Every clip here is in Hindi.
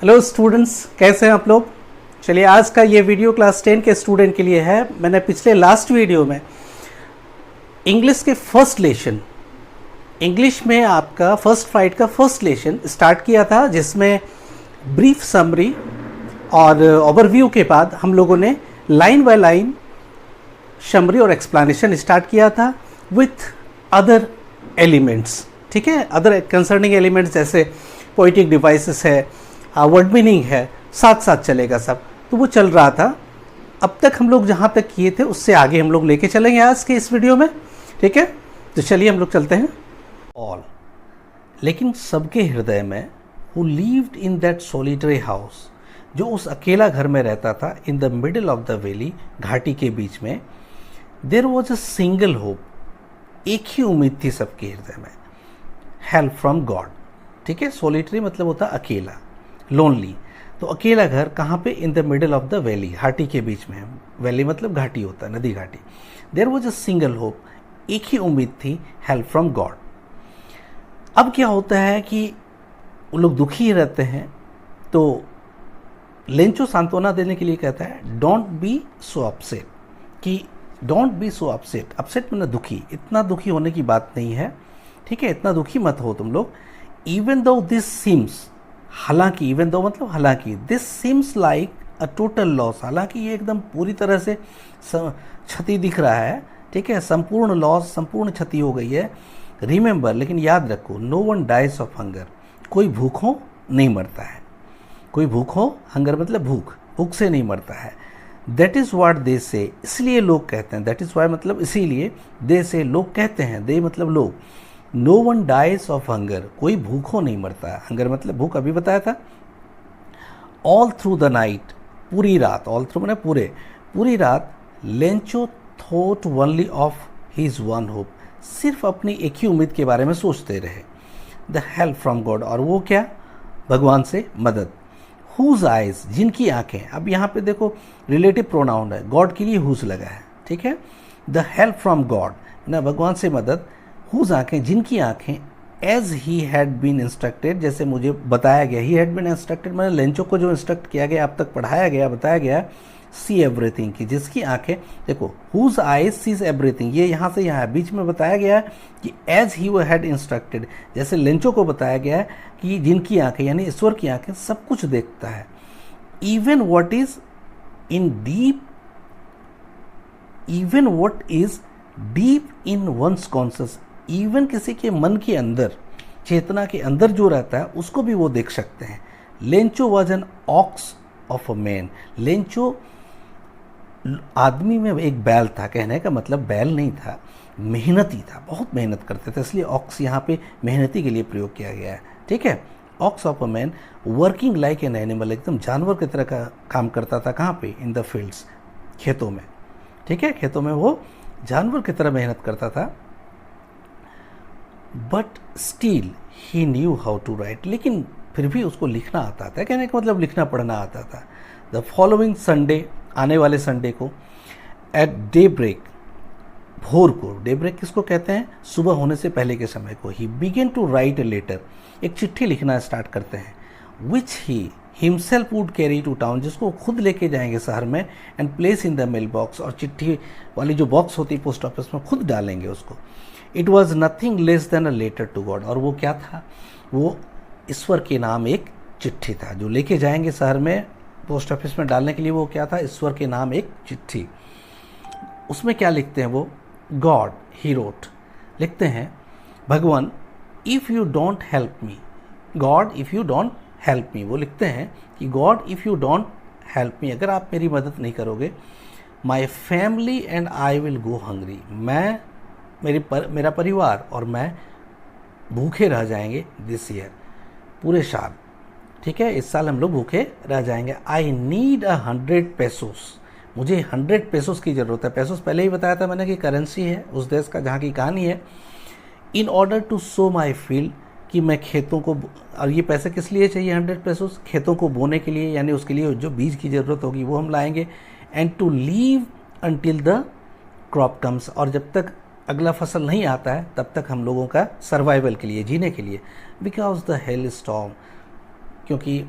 हेलो स्टूडेंट्स, कैसे हैं आप लोग। चलिए, आज का ये वीडियो क्लास 10 के स्टूडेंट के लिए है। मैंने पिछले लास्ट वीडियो में इंग्लिश के फर्स्ट लेसन, इंग्लिश में आपका फर्स्ट फाइट का फर्स्ट लेसन स्टार्ट किया था, जिसमें ब्रीफ समरी और ओवरव्यू के बाद हम लोगों ने लाइन बाय लाइन समरी और एक्सप्लेनेशन स्टार्ट किया था विथ अदर एलिमेंट्स। ठीक है, अदर कंसर्निंग एलिमेंट्स जैसे पोइटिक डिवाइसेस है, वर्ड मीनिंग है, साथ साथ चलेगा सब। तो वो चल रहा था। अब तक हम लोग जहाँ तक किए थे उससे आगे हम लोग लेके चलेंगे आज के इस वीडियो में। ठीक है, तो चलिए हम लोग चलते हैं। ऑल, लेकिन सबके हृदय में who lived in that solitary house, जो उस अकेला घर में रहता था, in the middle of the valley, घाटी के बीच में, there was a single hope, एक ही उम्मीद थी सबके हृदय में, हेल्प फ्रॉम गॉड। ठीक है, सॉलिटरी मतलब होता अकेला, लोनली। तो अकेला घर कहाँ पे? इन the middle of the valley, घाटी के बीच में। वैली मतलब घाटी होता है, नदी घाटी। There was a single hope, एक ही उम्मीद थी, हेल्प फ्रॉम गॉड। अब क्या होता है कि वो लोग दुखी रहते हैं, तो लेंचो सांत्वना देने के लिए कहता है डोंट बी सो अपसेट, कि don't be so upset. Upset मतलब दुखी, इतना दुखी होने की बात नहीं है। ठीक है, इतना दुखी मत हो तुम लोग। इवन दो दिस सीम्स, हालांकि, इवन दो मतलब हालांकि, this seems like a total loss, हालांकि ये एकदम पूरी तरह से क्षति दिख रहा है। ठीक है, संपूर्ण लॉस, संपूर्ण क्षति हो गई है। रिमेंबर, लेकिन याद रखो, no one dies of hunger, कोई भूखों नहीं मरता है। कोई भूखों, हंगर मतलब भूख, भूख से नहीं मरता है। दैट इज़ वाट दे से, इसलिए लोग कहते हैं, दैट इज़ वाई मतलब इसीलिए, दे से लोग कहते हैं, दे मतलब लोग, no one dies of hunger, कोई भूखों नहीं मरता है। हंगर मतलब भूख, अभी बताया था। ऑल थ्रू द नाइट, पूरी रात, ऑल थ्रू मतलब पूरे, पूरी रात, Lencho thought only of his one hope, सिर्फ अपनी एक ही उम्मीद के बारे में सोचते रहे, द हेल्प फ्रॉम गॉड, और वो क्या? भगवान से मदद। हुज आइज, जिनकी आंखें, अब यहाँ पे देखो रिलेटिव प्रोनाउन है, गॉड के लिए हुज लगा है। ठीक है, द हेल्प फ्रॉम गॉड ना, भगवान से मदद। हुज आंखें, जिनकी आंखें, as he had been instructed, जैसे मुझे बताया गया, ही हैड बीन इंस्ट्रक्टेड मैंने लेंचो को जो इंस्ट्रक्ट किया गया, अब तक पढ़ाया गया, बताया गया, सी एवरीथिंग, की जिसकी आंखें, देखो हुज आईज सीज एवरीथिंग, ये यहाँ से यहाँ बीच में बताया गया है कि एज ही वो हैड इंस्ट्रक्टेड, जैसे लेंचो को बताया गया है कि जिनकी आंखें यानी ईश्वर की आंखें सब कुछ देखता है। Even what is in deep, even what is deep in one's conscious, even किसी के मन के अंदर, चेतना के अंदर जो रहता है, उसको भी वो देख सकते हैं। Lencho was an ox of a man, Lencho आदमी में एक बैल था, कहने का मतलब बैल नहीं था, मेहनती था, बहुत मेहनत करते थे, इसलिए ऑक्स यहाँ पे मेहनती के लिए प्रयोग किया गया है। ठीक है, ox of a man working like an animal, एकदम जानवर की तरह का काम करता था। कहाँ पे? इन द फील्ड्स, खेतों में। ठीक है, खेतों में वो जानवर की तरह मेहनत करता था। But still he knew how to write, लेकिन फिर भी उसको लिखना आता था, कहने का मतलब लिखना पढ़ना आता था। द फॉलोइंग संडे, आने वाले संडे को, एट डे ब्रेक, भोर को, डे ब्रेक किसको कहते हैं? सुबह होने से पहले के समय को, he began to write a letter, एक चिट्ठी लिखना स्टार्ट करते हैं, which he himself would carry to town, जिसको खुद लेके जाएंगे शहर में, and place in the mail box, और चिट्ठी वाली जो बॉक्स होती है पोस्ट ऑफिस में, खुद डालेंगे उसको। It was nothing less than a letter to God, और वो क्या था? वो ईश्वर के नाम एक चिट्ठी था, जो लेके जाएंगे शहर में पोस्ट ऑफिस में डालने के लिए। वो क्या था? ईश्वर के नाम एक चिट्ठी। उसमें क्या लिखते हैं वो? गॉड, ही रोट, लिखते हैं, भगवान, if you don't help me, God if you don't help me, वो लिखते हैं कि God if you don't help me, अगर आप मेरी मदद नहीं करोगे, my family and I will go hungry, मैं, मेरा परिवार और मैं भूखे रह जाएंगे दिस ईयर, पूरे साल। ठीक है, इस साल हम लोग भूखे रह जाएंगे। आई नीड 100 पेसोस, मुझे 100 पेसोस की ज़रूरत है। पेसोस पहले ही बताया था मैंने कि करेंसी है उस देश का जहाँ की कहानी है। In order to sow my field, कि मैं खेतों को, और ये पैसे किस लिए चाहिए? 100 पेसोस, खेतों को बोने के लिए, यानी उसके लिए जो बीज की ज़रूरत होगी वो हम लाएंगे। And to leave until the crop comes, और जब तक अगला फसल नहीं आता है तब तक हम लोगों का सर्वाइवल के लिए, जीने के लिए। बिकॉज द हेल स्टॉर्म, क्योंकि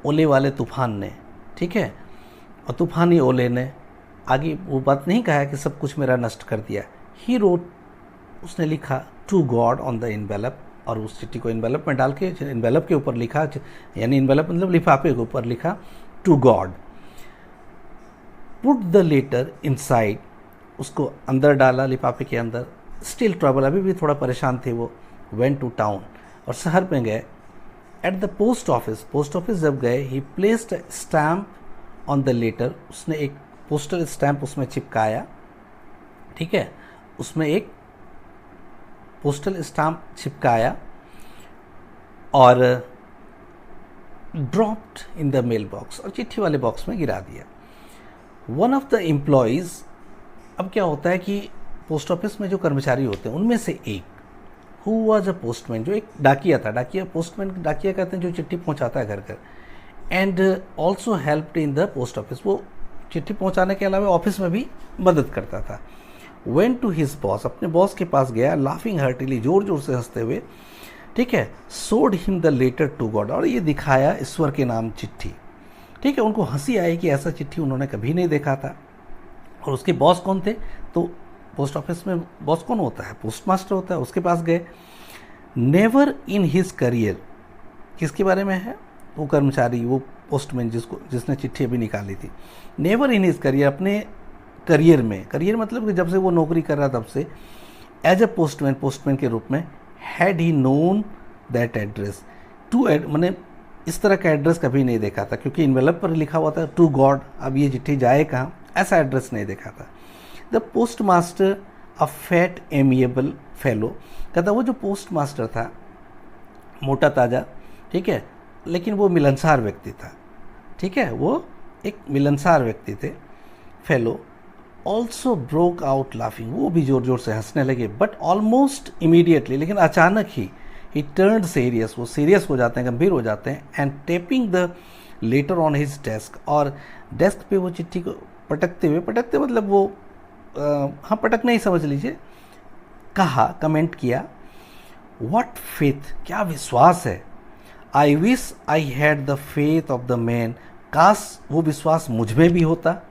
ओले वाले तूफान ने, ठीक है, और तूफानी ओले ने आगे वो बात नहीं कहा कि सब कुछ मेरा नष्ट कर दिया। ही रोट, उसने लिखा to God on the envelope, और उस चिट्ठी को इन्वेलप में डाल के इन्वेलप के ऊपर लिखा, यानी इन्वेलप मतलब लिफाफे के ऊपर लिखा to God. Put the letter inside, उसको अंदर डाला लिफाफे के अंदर। स्टिल ट्रबल, अभी भी थोड़ा परेशान थे वो। वेंट टू टाउन, और शहर में गए। एट द पोस्ट ऑफिस जब गए, he placed stamp on the letter, उसने एक पोस्टल स्टैम्प उसमें चिपकाया, ठीक है, उसमें एक पोस्टल स्टैम्प चिपकाया और dropped in the mail box, और चिट्ठी वाले बॉक्स में गिरा दिया। वन ऑफ द एम्प्लॉयज़, अब क्या होता है कि पोस्ट ऑफिस में जो कर्मचारी होते हैं उनमें से एक, हु वॉज अ पोस्टमैन, जो एक डाकिया था, पोस्टमैन डाकिया कहते हैं जो चिट्ठी पहुंचाता है घर घर, and also helped in the post office, वो चिट्ठी पहुंचाने के अलावा ऑफिस में भी मदद करता था। वेंट टू हिज बॉस, अपने बॉस के पास गया, लाफिंग हर्टिली, जोर जोर से हंसते हुए, ठीक है, showed him the letter to God, और ये दिखाया ईश्वर के नाम चिट्ठी, ठीक है। उनको हंसी आई कि ऐसा चिट्ठी उन्होंने कभी नहीं देखा था। और उसके बॉस कौन थे, तो पोस्ट ऑफिस में बॉस कौन होता है, पोस्ट मास्टर होता है, उसके पास गए। नेवर इन हिज करियर, किसके बारे में है, वो कर्मचारी, वो पोस्टमैन जिसने चिट्ठी अभी निकाली थी। नेवर इन हिज करियर, अपने करियर में, करियर मतलब कि जब से वो नौकरी कर रहा तब से, एज अ पोस्टमैन के रूप में, had he known that address to मैंने इस तरह का एड्रेस कभी नहीं देखा था, क्योंकि इन्वेलप पर लिखा हुआ था टू गॉड, अब ये चिट्ठी जाए कहाँ, ऐसा एड्रेस नहीं देखा था। The post master a fat amiable fellow, कहता वो जो पोस्ट मास्टर था मोटा ताजा, ठीक है, लेकिन वो मिलनसार व्यक्ति था, ठीक है, वो एक मिलनसार व्यक्ति थे, fellow. Also broke out laughing, वो भी जोर जोर से हंसने लगे, बट ऑलमोस्ट इमीडिएटली, लेकिन अचानक ही टर्न्ड सीरियस, वो सीरियस हो जाते हैं, गंभीर हो जाते हैं, and tapping the letter on his desk, और डेस्क पे वो चिट्ठी को पटकते मतलब वो हाँ पटकना ही समझ लीजिए, कहा, कमेंट किया, व्हाट फेथ, क्या विश्वास है, I wish I had the faith of the man, काश वो विश्वास मुझ में भी होता,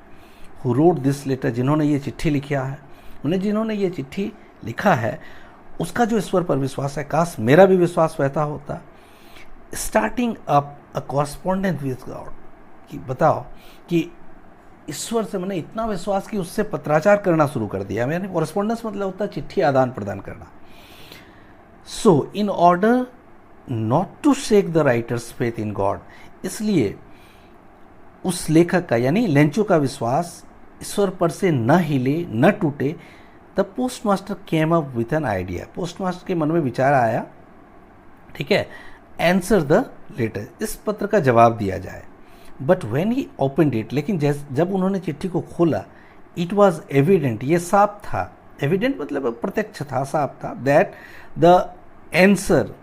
हु रोट दिस लेटर, जिन्होंने ये चिट्ठी लिखा है, जिन्होंने ये चिट्ठी लिखा है उसका जो ईश्वर पर विश्वास है, काश मेरा भी विश्वास वैसा होता। Starting up a correspondence with God, कि बताओ कि ईश्वर से मैंने इतना विश्वास कि उससे पत्राचार करना शुरू कर दिया। मैंने कॉरस्पॉन्डेंस मतलब होता है चिट्ठी आदान प्रदान करना। So in order not to shake the writer's faith in God, इसलिए उस लेखक का यानी लेंचो का विश्वास ईश्वर पर से न हिले न टूटे, the post master came up with an idea, post master के मन में विचार आया, ठीक है, आंसर द लेटर, इस पत्र का जवाब दिया जाए। But when he opened it, लेकिन जब उन्होंने चिट्ठी को खोला, इट वॉज एविडेंट, ये साफ था, एविडेंट मतलब प्रत्यक्ष था, साफ था, that the answer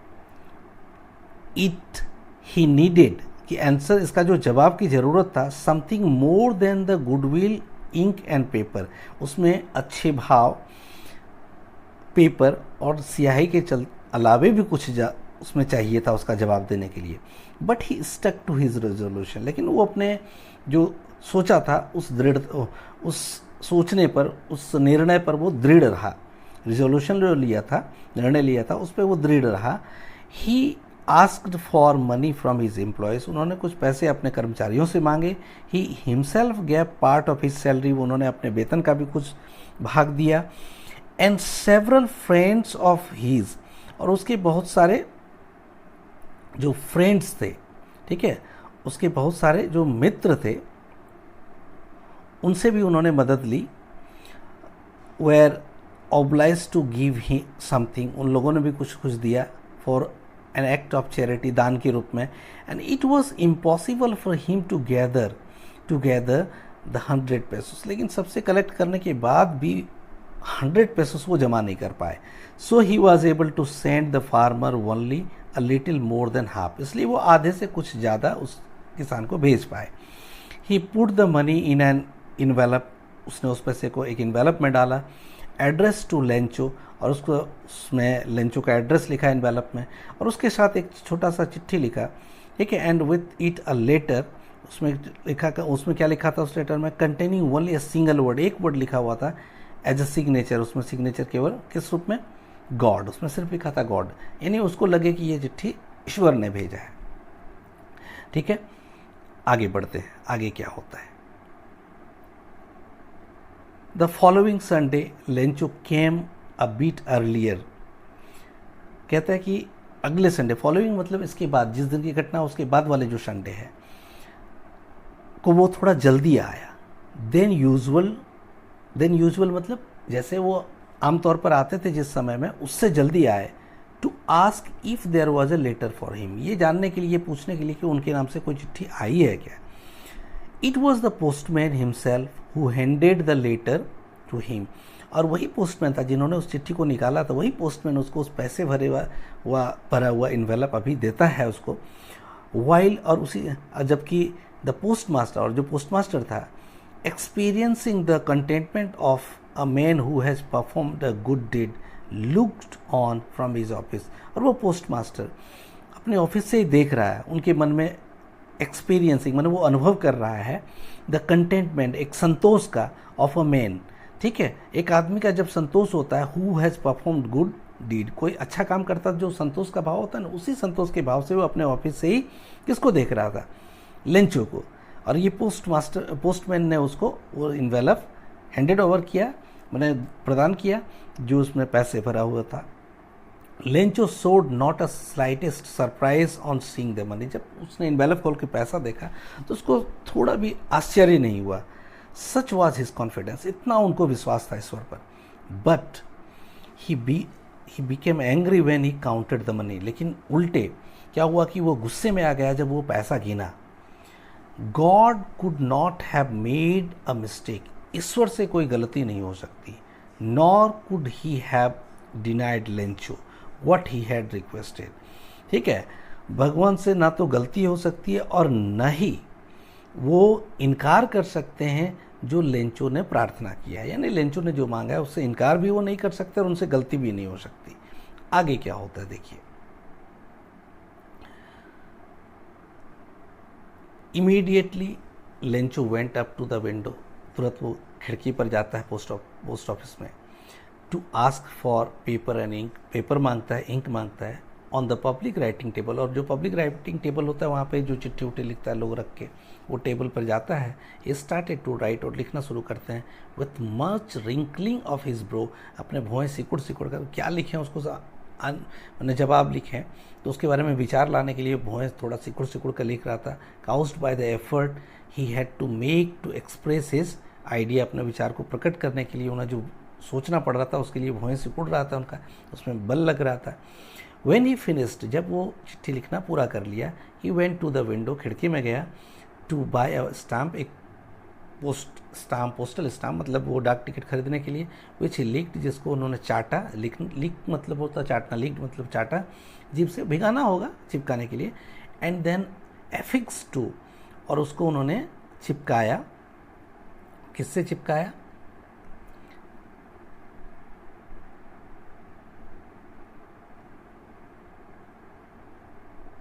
it he needed, कि आंसर, इसका जो जवाब की ज़रूरत था, something more than the goodwill ink and paper, उसमें अच्छे भाव, पेपर और स्याही के अलावे भी कुछ उसमें चाहिए था उसका जवाब देने के लिए। But he stuck to his resolution, लेकिन वो अपने जो सोचा था उस सोचने पर, उस निर्णय पर वो दृढ़ रहा। रेजोल्यूशन जो लिया था, निर्णय लिया था, उस पर वो दृढ़ रहा। He asked for money from his employees, उन्होंने कुछ पैसे अपने कर्मचारियों से मांगे। He himself gave part of his salary, उन्होंने अपने वेतन का भी कुछ भाग दिया। And several friends of his, और उसके बहुत सारे जो फ्रेंड्स थे, ठीक है, उसके बहुत सारे जो मित्र थे, उनसे भी उन्होंने मदद ली। Were obliged to give he something, उन लोगों ने भी कुछ कुछ दिया, for an act of charity, दान के रूप में। And it was impossible for him to gather the 100 pesos, लेकिन सबसे कलेक्ट करने के बाद भी 100 पेसोस वो जमा नहीं कर पाए। So he was able to send the farmer only a little more than half, इसलिए वो आधे से कुछ ज़्यादा उस किसान को भेज पाए। He put the money in an envelope, उसने उस पैसे को एक इन्वेलप में डाला। एड्रेस टू लेंचो, और उसमें लेंचो का एड्रेस लिखा इन्वेलप में, और उसके साथ एक छोटा सा चिट्ठी लिखा ठीक है, and with it a letter, उसमें क्या लिखा था उस लेटर में, containing only a single word, एक वर्ड लिखा हुआ था एज अ सिग्नेचर, उसमें सिग्नेचर केवल किस रूप में, गॉड, उसमें सिर्फ लिखा था गॉड, यानी उसको लगे कि ये चिट्ठी ईश्वर ने भेजा है। ठीक है, आगे बढ़ते हैं, आगे क्या होता है। The following Sunday Lencho came a bit earlier, कहता है कि अगले संडे, फॉलोइंग मतलब इसके बाद, जिस दिन की घटना उसके बाद वाले जो संडे है को वो थोड़ा जल्दी आया। देन यूजुअल मतलब जैसे वो आमतौर पर आते थे जिस समय में, उससे जल्दी आए। To ask if there was a letter for him, ये जानने के लिए, पूछने के लिए कि उनके नाम से कोई चिट्ठी आई है क्या। It was the postman himself who handed the letter to him, और वही पोस्टमैन था जिन्होंने उस चिट्ठी को निकाला था, वही पोस्टमैन उसको उस पैसे भरा हुआ इन्वेलप अभी देता है उसको। वाइल, और उसी, जबकि द पोस्ट मास्टर, और जो पोस्ट मास्टर था, experiencing the contentment of a man who has performed a good deed looked on from his office, और वो पोस्ट मास्टर अपने ऑफिस से ही देख रहा है, उनके मन में एक्सपीरियंसिंग मतलब वो अनुभव कर रहा है द कंटेंटमेंट, एक संतोष का, ऑफ अ मैन। ठीक है, एक आदमी का जब संतोष होता है, who has performed good deed, कोई अच्छा काम करता जो संतोष का भाव होता है ना, उसी संतोष के भाव से वो अपने ऑफिस से ही किसको देख रहा था, लेंचो को। और ये पोस्टमैन ने उसको वो इन्वेलप हैंडेड ओवर किया, मैंने प्रदान किया, जो उसमें पैसे भरा हुआ था। लेंचो सोड not a slightest surprise on seeing the money, जब उसने इन्वेलप खोल के पैसा देखा तो उसको थोड़ा भी आश्चर्य नहीं हुआ। सच वॉज हिज कॉन्फिडेंस, इतना उनको विश्वास था ईश्वर पर। But he became angry when he counted the money, लेकिन उल्टे क्या हुआ कि वो गुस्से में आ गया जब वो पैसा गिना। God could not have made a mistake, ईश्वर से कोई गलती नहीं हो सकती। Nor could he have denied Lencho what he had requested. ठीक है, भगवान से ना तो गलती हो सकती है और न ही वो इनकार कर सकते हैं जो लेंचो ने प्रार्थना किया है, यानी लेंचो ने जो मांगा है उससे इनकार भी वो नहीं कर सकते और उनसे गलती भी नहीं हो सकती। आगे क्या होता है देखिए। Immediately Lencho went up to the window, तुरंत वो खिड़की पर जाता है पोस्ट ऑफिस में। To ask for paper and ink, paper मांगता है, इंक मांगता है। On the public writing table, और जो पब्लिक राइटिंग टेबल होता है वहाँ पे जो चिट्ठी उट्ठी लिखता है लोग रख के, वो टेबल पर जाता है। ही स्टार्टेड टू राइट, और लिखना शुरू करते हैं। With much wrinkling of his bro, अपने भौहें सिकुड़ कर, क्या लिखें उसको मैंने जवाब लिखें तो उसके बारे में विचार लाने के लिए भौहें थोड़ा सिकुड़ कर लिख रहा था। Caused by the effort he had to make to express his idea, अपने विचार को प्रकट करने के लिए उन्हें जो सोचना पड़ रहा था उसके लिए भौहें सिकुड़ रहा था उनका, उसमें बल लग रहा था। When he finished, जब वो चिट्ठी लिखना पूरा कर लिया, he went to the window, खिड़की में गया, to buy a stamp, एक पोस्टल स्टाम्प मतलब वो डाक टिकट खरीदने के लिए, which he licked, जिसको उन्होंने चाटा, लिक मतलब होता चाटना, लिक्ड मतलब चाटा, जीभ से भिगाना होगा चिपकाने के लिए, and then affixed to, और उसको उन्होंने चिपकाया, किससे चिपकाया,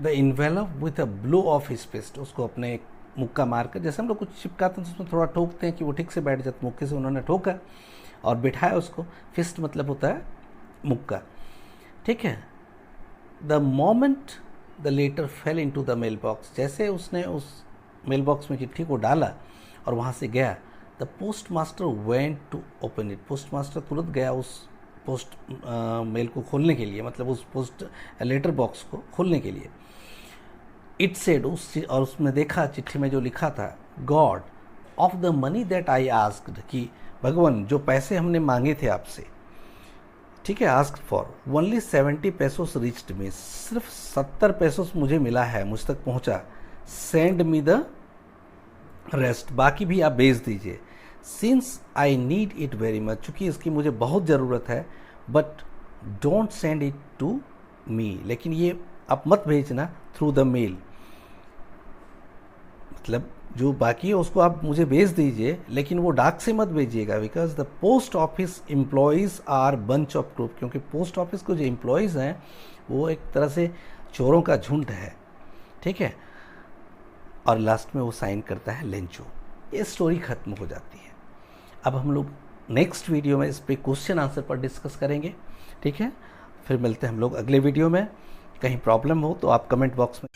the envelope with a blow of his fist, उसको अपने एक मुक्का मारकर, जैसे हम लोग कुछ चिपकाते हैं तो उसमें थोड़ा ठोकते हैं कि वो ठीक से बैठ जाता, मुक्के से उन्होंने ठोका और बिठाया उसको। फिस्ट मतलब होता है मुक्का। ठीक है, the moment the letter fell into the mail box, जैसे उसने उस मेल बॉक्स में चिट्ठी को डाला और वहाँ से गया, the postmaster went to open it, postmaster तुरंत गया उस पोस्ट मेल को खोलने के लिए, मतलब उस पोस्ट लेटर बॉक्स को खोलने के लिए। इट सेड, और उसमें देखा चिट्ठी में जो लिखा था, God of the money that I asked, कि भगवान जो पैसे हमने मांगे थे आपसे, ठीक है, आस्क्ड फॉर ओनली 70 पैसोस रिच्ड मी, सिर्फ 70 पैसोस मुझे मिला है, मुझ तक पहुंचा। सेंड मी द रेस्ट, बाकी भी आप भेज दीजिए। Since I need it very much, चूँकि इसकी मुझे बहुत ज़रूरत है, but don't send it to me, लेकिन ये आप मत भेजना थ्रू द मेल, मतलब जो बाकी है उसको आप मुझे भेज दीजिए, लेकिन वो डाक से मत भेजिएगा। Because the post office employees are bunch of group, क्योंकि पोस्ट ऑफिस को जो एम्प्लॉयज़ हैं वो एक तरह से चोरों का झुंड है। ठीक है, और लास्ट में वो साइन करता है लेंचो। ये स्टोरी ख़त्म हो जाती है। अब हम लोग नेक्स्ट वीडियो में इस पे क्वेश्चन आंसर पर डिस्कस करेंगे, ठीक है। फिर मिलते हैं हम लोग अगले वीडियो में। कहीं प्रॉब्लम हो तो आप कमेंट बॉक्स में